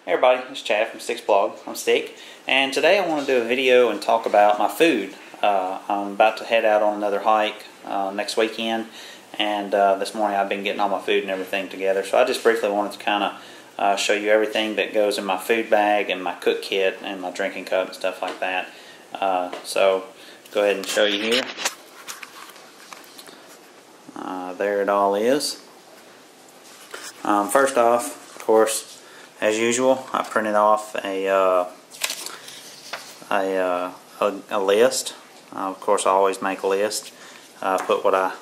Hey everybody, it's Chad from Stick's blog on Stick, and today I want to do a video and talk about my food. I'm about to head out on another hike next weekend, and this morning I've been getting all my food and everything together, so I just briefly wanted to kind of show you everything that goes in my food bag and my cook kit and my drinking cup and stuff like that. So go ahead and show you here. There it all is. First off, of course, as usual, I printed off a list. Of course, I always make a list. Put what I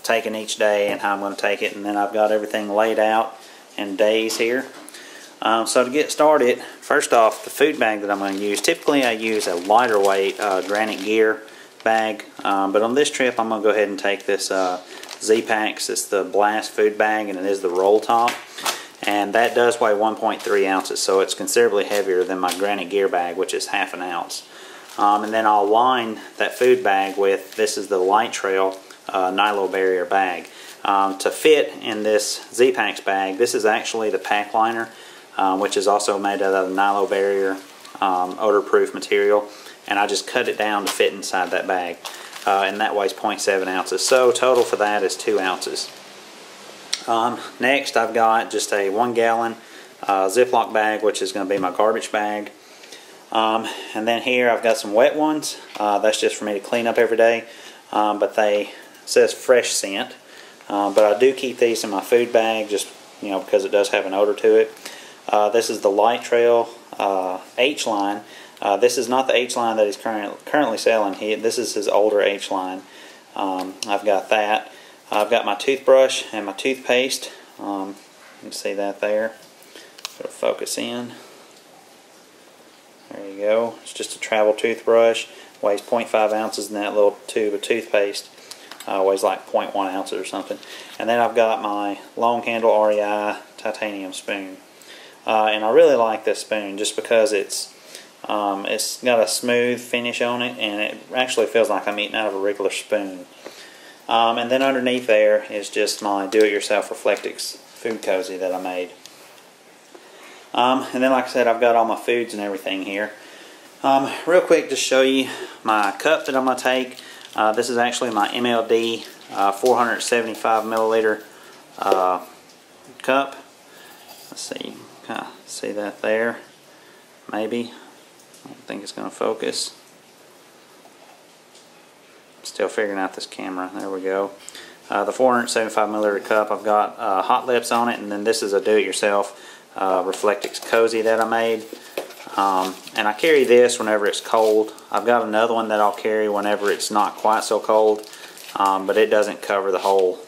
take in each day and how I'm going to take it, and then I've got everything laid out in days here. So to get started, first off, the food bag that I'm going to use. Typically, I use a lighter weight Granite Gear bag, but on this trip, I'm going to go ahead and take this Z-Packs. It's the Blast food bag, and it is the roll top. And that does weigh 1.3 ounces, so it's considerably heavier than my Granite Gear bag, which is ½ an ounce. And then I'll line that food bag with, this is the Light Trail Nylon barrier bag. To fit in this Z-Packs bag, this is actually the pack liner, which is also made out of nylon barrier odor-proof material, and I just cut it down to fit inside that bag. And that weighs 0.7 ounces, so total for that is 2 ounces. Next, I've got just a 1 gallon Ziploc bag, which is going to be my garbage bag. And then here I've got some wet ones. That's just for me to clean up every day. But it says fresh scent. But I do keep these in my food bag, just because it does have an odor to it. This is the Light Trail H-line. This is not the H-line that he's currently selling. This is his older H-line. I've got that. I've got my toothbrush and my toothpaste. You can see that there. Sort of focus in. There you go. It's just a travel toothbrush. Weighs 0.5 ounces, and that little tube of toothpaste weighs like 0.1 ounces or something. And then I've got my long handle REI titanium spoon. And I really like this spoon just because it's got a smooth finish on it, and it actually feels like I'm eating out of a regular spoon. And then underneath there is just my do-it-yourself Reflectix food cozy that I made. And then, like I said, I've got all my foods and everything here. Real quick, just show you my cup that I'm going to take. This is actually my MLD 475 milliliter cup. Let's see, kind of see that there? Maybe. I don't think it's going to focus. Still figuring out this camera. There we go. The 475 milliliter cup, I've got hot lips on it, and then this is a do-it-yourself Reflectix cozy that I made. And I carry this whenever it's cold. I've got another one that I'll carry whenever it's not quite so cold, but it doesn't cover the whole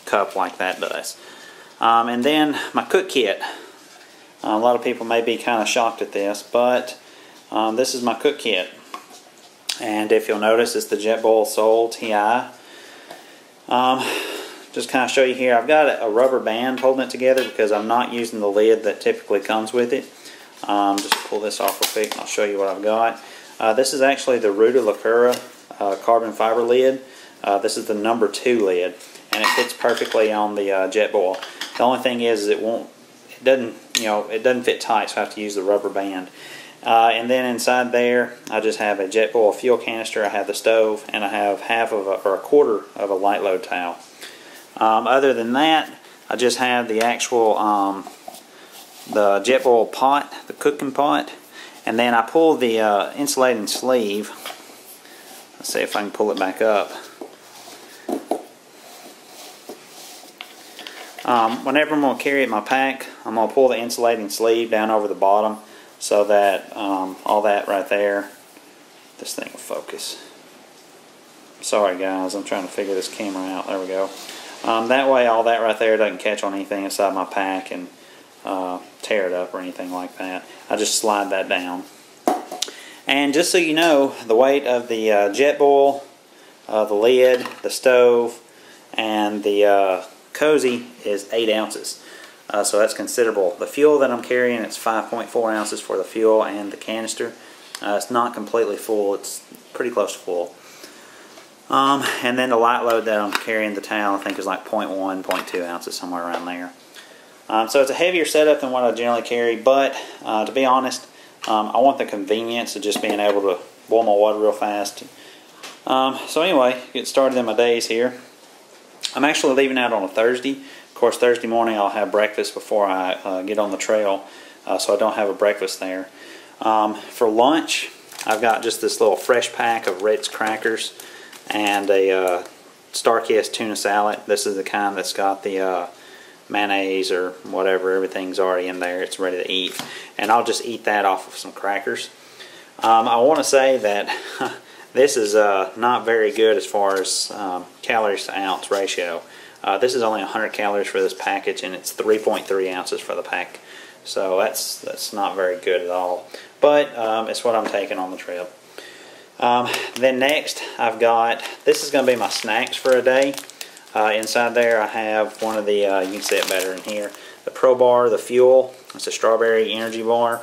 cup like that does. And then my cook kit. A lot of people may be kind of shocked at this, but this is my cook kit. And if you'll notice, it's the Jetboil Soul TI. Just kind of show you here, I've got a rubber band holding it together because I'm not using the lid that typically comes with it. Just pull this off real quick and I'll show you what I've got. This is actually the Ruta Lacura carbon fiber lid. This is the number 2 lid, and it fits perfectly on the Jetboil. The only thing is it doesn't fit tight, so I have to use the rubber band. And then inside there, I just have a Jetboil fuel canister, I have the stove, and I have a quarter of a light load towel. Other than that, I just have the actual the Jetboil pot, the cooking pot, and then I pull the insulating sleeve. Let's see if I can pull it back up. Whenever I'm going to carry it in my pack, I'm going to pull the insulating sleeve down over the bottom, so that all that right there, this thing will focus. Sorry guys, I'm trying to figure this camera out. There we go. That way all that right there doesn't catch on anything inside my pack and tear it up or anything like that. I just slide that down. And just so you know, the weight of the Jetboil, the lid, the stove, and the cozy is 8 ounces. So that's considerable. The fuel that I'm carrying, it's 5.4 ounces for the fuel and the canister. It's not completely full, it's pretty close to full. And then the light load that I'm carrying, the towel, I think is like 0.1, 0.2 ounces, somewhere around there. So it's a heavier setup than what I generally carry, but to be honest, I want the convenience of just being able to boil my water real fast. So anyway, get started in my days here. I'm actually leaving out on a Thursday. Of course, Thursday morning I'll have breakfast before I get on the trail, so I don't have a breakfast there. For lunch, I've got just this little fresh pack of Ritz crackers and a Starkist tuna salad. This is the kind that's got the mayonnaise or whatever, everything's already in there, it's ready to eat. And I'll just eat that off of some crackers. I want to say that this is not very good as far as calories to ounce ratio. This is only 100 calories for this package, and it's 3.3 ounces for the pack. So that's not very good at all. But it's what I'm taking on the trip. Then next, I've got, this is going to be my snacks for a day. Inside there I have one of the, you can see it better in here, the Pro Bar, the Fuel. It's a strawberry energy bar.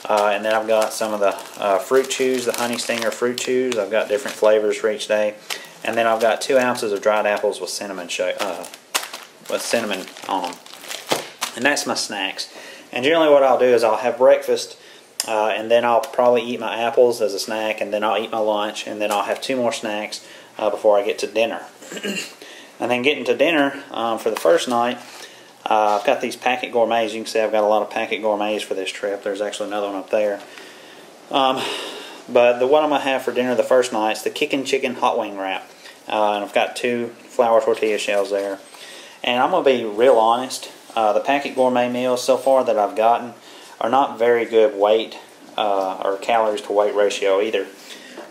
And then I've got some of the fruit chews, the Honey Stinger fruit chews. I've got different flavors for each day. And then I've got 2 ounces of dried apples with cinnamon on them. And that's my snacks. And generally what I'll do is I'll have breakfast, and then I'll probably eat my apples as a snack, and then I'll eat my lunch, and then I'll have 2 more snacks before I get to dinner. And then getting to dinner for the first night, I've got these packet gourmets. You can see I've got a lot of packet gourmets for this trip. There's actually another one up there. But what I'm going to have for dinner the first night is the Kickin' Chicken hot wing wrap. And I've got 2 flour tortilla shells there. And I'm going to be real honest. The packet gourmet meals so far that I've gotten are not very good weight or calories to weight ratio either.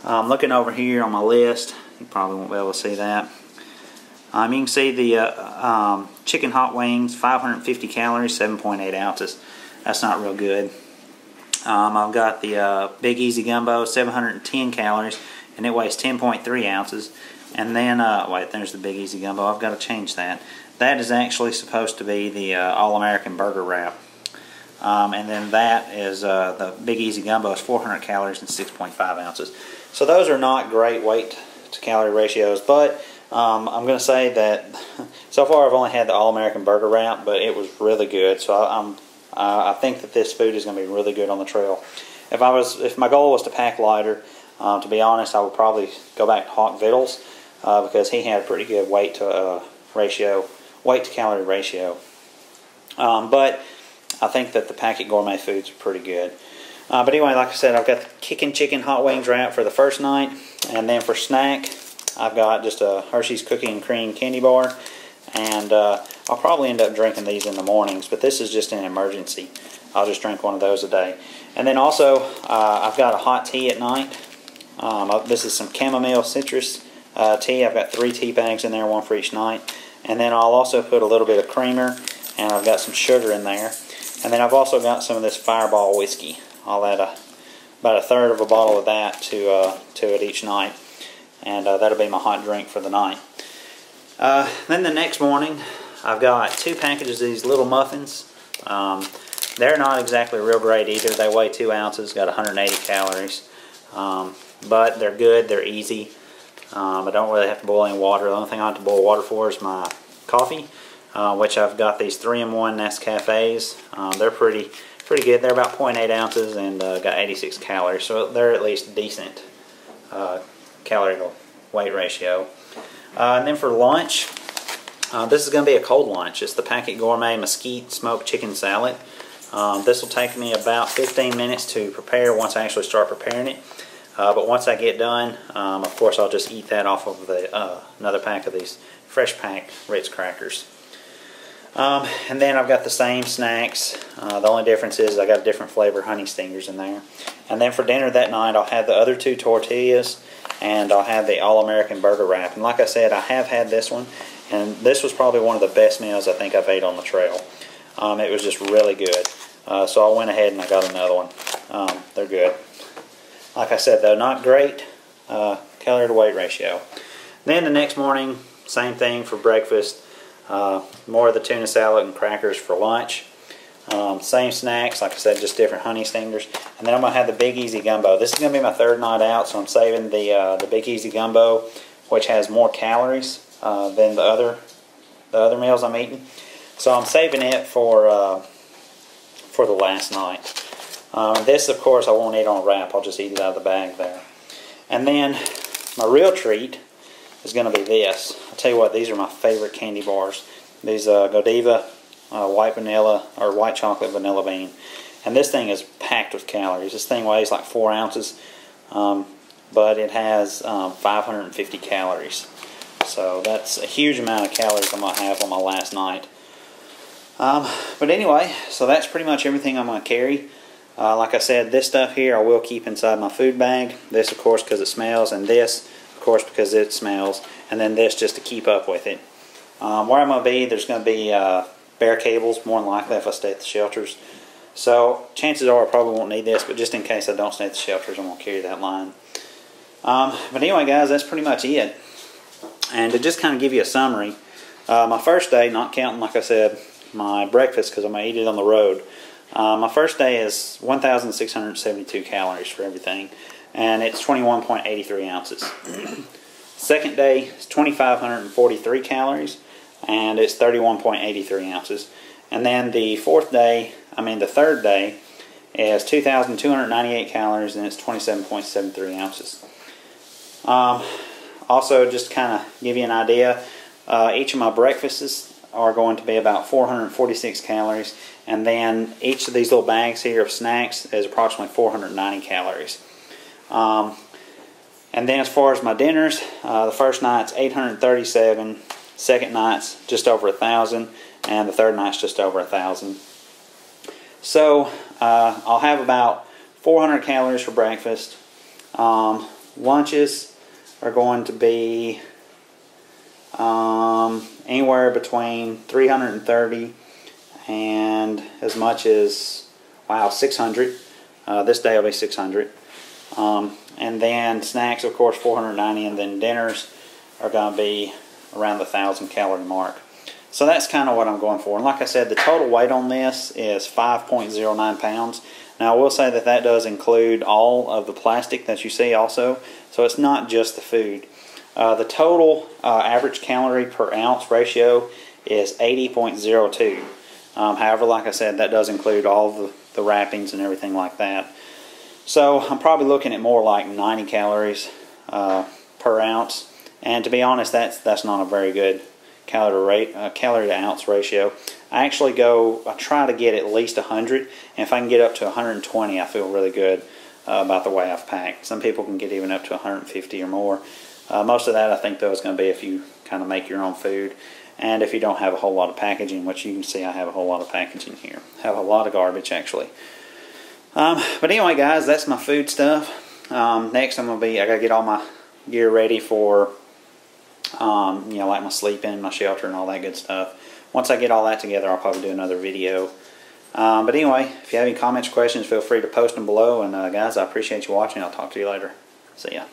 Looking over here on my list, you probably won't be able to see that. You can see the chicken hot wings, 550 calories, 7.8 ounces. That's not real good. I've got the Big Easy Gumbo, 710 calories, and it weighs 10.3 ounces. And then, wait, there's the Big Easy Gumbo. I've got to change that. That is actually supposed to be the All-American Burger Wrap. And then that is the Big Easy Gumbo is 400 calories and 6.5 ounces. So those are not great weight to calorie ratios, but I'm going to say that so far I've only had the All-American Burger Wrap, but it was really good. So I think that this food is going to be really good on the trail. If my goal was to pack lighter, to be honest, I would probably go back to Hawk Vittles because he had a pretty good weight to calorie ratio. But I think that the packet gourmet foods are pretty good. But anyway, like I said, I've got the Kickin' Chicken hot wings wrap for the first night, and then for snack, I've got just a Hershey's Cookie and Cream candy bar, and I'll probably end up drinking these in the mornings, but this is just an emergency. I'll just drink one of those a day. And then also, I've got a hot tea at night. This is some Camomile Citrus Tea. I've got 3 tea bags in there, 1 for each night. And then I'll also put a little bit of creamer, and I've got some sugar in there. And then I've also got some of this Fireball whiskey. I'll add about 1/3 of a bottle of that to it each night. And that'll be my hot drink for the night. Then the next morning, I've got 2 packages of these little muffins. They're not exactly real great either. They weigh 2 ounces, got 180 calories. But they're good, they're easy. I don't really have to boil any water. The only thing I have to boil water for is my coffee, which I've got these 3-in-1 Nescafes. They're pretty good. They're about 0.8 ounces and got 86 calories, so they're at least decent calorie to weight ratio. And then for lunch, this is going to be a cold lunch. It's the Packet Gourmet Mesquite Smoked Chicken Salad. This will take me about 15 minutes to prepare once I actually start preparing it. But once I get done, of course, I'll just eat that off of the another pack of these fresh packed Ritz crackers. And then I've got the same snacks. The only difference is I got a different flavor Honey Stingers in there. And then for dinner that night, I'll have the other 2 tortillas, and I'll have the All-American Burger Wrap. And like I said, I have had this one, and this was probably one of the best meals I think I've ate on the trail. It was just really good. So I went ahead and I got another one. They're good. Like I said, though, not great calorie to weight ratio. Then the next morning, same thing for breakfast. More of the tuna salad and crackers for lunch. Same snacks, like I said, just different Honey Stingers. And then I'm going to have the Big Easy Gumbo. This is going to be my 3rd night out, so I'm saving the Big Easy Gumbo, which has more calories than the other meals I'm eating. So I'm saving it for the last night. This, of course, I won't eat on a wrap. I'll just eat it out of the bag there. And then my real treat is going to be this. I'll tell you what, these are my favorite candy bars. These Godiva white vanilla or white chocolate vanilla bean. And this thing is packed with calories. This thing weighs like 4 ounces, but it has 550 calories. So that's a huge amount of calories I'm going to have on my last night. But anyway, so that's pretty much everything I'm going to carry. Like I said, this stuff here I will keep inside my food bag. This, of course, because it smells, and this, of course, because it smells, and then this just to keep up with it. Where I'm going to be, there's going to be bear cables, more than likely, if I stay at the shelters. So chances are I probably won't need this, but just in case I don't stay at the shelters, I'm going to carry that line. But anyway, guys, that's pretty much it. And to just kind of give you a summary, my first day, not counting, like I said, my breakfast, because I'm going to eat it on the road. My first day is 1,672 calories for everything, and it's 21.83 ounces. Second day is 2,543 calories, and it's 31.83 ounces. And then the third day is 2,298 calories, and it's 27.73 ounces. Also, just to kind of give you an idea, each of my breakfasts are going to be about 446 calories, and then each of these little bags here of snacks is approximately 490 calories. And then as far as my dinners, the first night's 837, second night's just over 1,000, and the third night's just over 1,000. So I'll have about 400 calories for breakfast. Lunches are going to be anywhere between 330 and as much as, wow, 600. This day will be 600. And then snacks, of course, 490, and then dinners are going to be around the 1,000 calorie mark. So that's kind of what I'm going for. And like I said, the total weight on this is 5.09 pounds. Now I will say that that does include all of the plastic that you see also. So it's not just the food. The total average calorie per ounce ratio is 80.02. However, like I said, that does include all the wrappings and everything like that. So I'm probably looking at more like 90 calories per ounce. And to be honest, that's not a very good calorie to ounce ratio. I try to get at least 100. And if I can get up to 120, I feel really good about the way I've packed. Some people can get even up to 150 or more. Most of that, I think, though, is going to be if you kind of make your own food, and if you don't have a whole lot of packaging, which you can see I have a whole lot of packaging here. I have a lot of garbage, actually. But anyway, guys, that's my food stuff. Next, I got to get all my gear ready for, like my sleeping, my shelter, and all that good stuff. Once I get all that together, I'll probably do another video. But anyway, if you have any comments or questions, feel free to post them below. And guys, I appreciate you watching. I'll talk to you later. See ya.